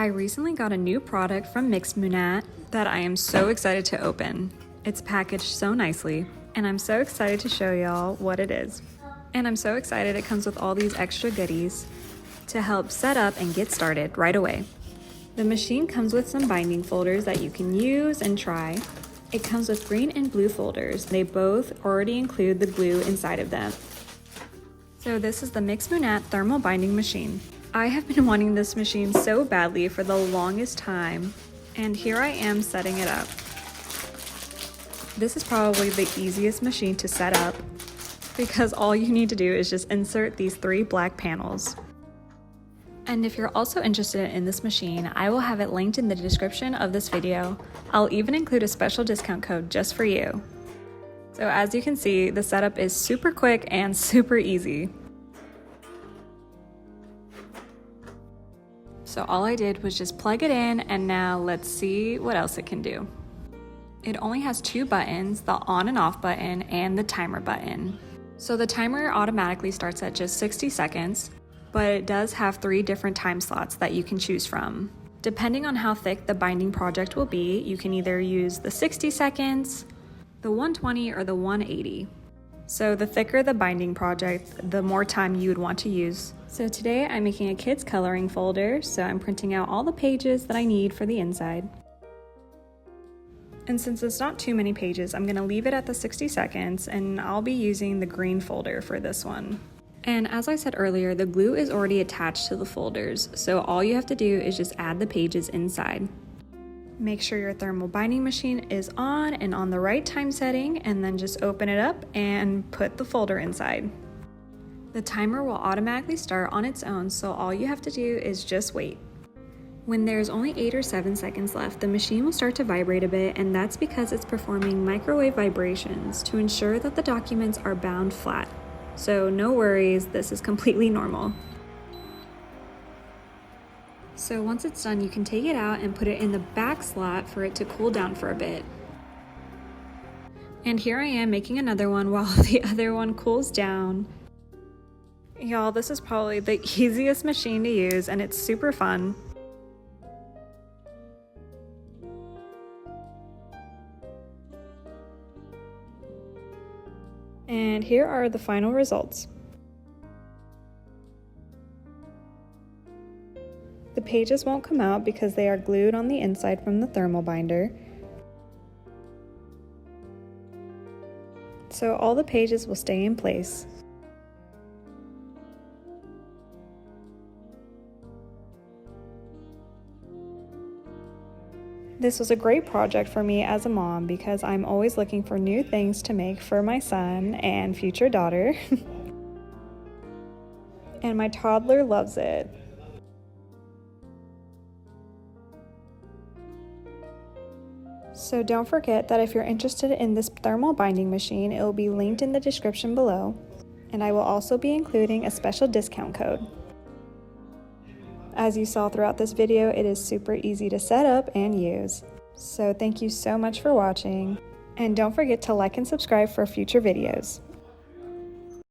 I recently got a new product from Mxmoonat that I am so excited to open. It's packaged so nicely, and I'm so excited to show y'all what it is. And I'm so excited it comes with all these extra goodies to help set up and get started right away. The machine comes with some binding folders that you can use and try. It comes with green and blue folders. They both already include the glue inside of them. So this is the Mxmoonat thermal binding machine. I have been wanting this machine so badly for the longest time, and here I am setting it up. This is probably the easiest machine to set up because all you need to do is just insert these 3 black panels. And if you're also interested in this machine, I will have it linked in the description of this video. I'll even include a special discount code just for you. So as you can see, the setup is super quick and super easy. So all I did was just plug it in, and now let's see what else it can do. It only has 2 buttons, the on and off button and the timer button. So the timer automatically starts at just 60 seconds, but it does have 3 different time slots that you can choose from. Depending on how thick the binding project will be, you can either use the 60 seconds, the 120, or the 180. So the thicker the binding project, the more time you would want to use. So today I'm making a kids coloring folder, so I'm printing out all the pages that I need for the inside. And since it's not too many pages, I'm gonna leave it at the 60 seconds, and I'll be using the green folder for this one. And as I said earlier, the glue is already attached to the folders, so all you have to do is just add the pages inside. Make sure your thermal binding machine is on and on the right time setting, and then just open it up and put the folder inside. The timer will automatically start on its own, so all you have to do is just wait. When there's only 8 or 7 seconds left, the machine will start to vibrate a bit, and that's because it's performing microwave vibrations to ensure that the documents are bound flat. So no worries, this is completely normal. So once it's done, you can take it out and put it in the back slot for it to cool down for a bit. And here I am making another one while the other one cools down. Y'all, this is probably the easiest machine to use, and it's super fun. And here are the final results. The pages won't come out because they are glued on the inside from the thermal binder. So all the pages will stay in place. This was a great project for me as a mom because I'm always looking for new things to make for my son and future daughter. And my toddler loves it. So don't forget that if you're interested in this thermal binding machine, it will be linked in the description below. And I will also be including a special discount code. As you saw throughout this video, it is super easy to set up and use. So thank you so much for watching, and don't forget to like and subscribe for future videos.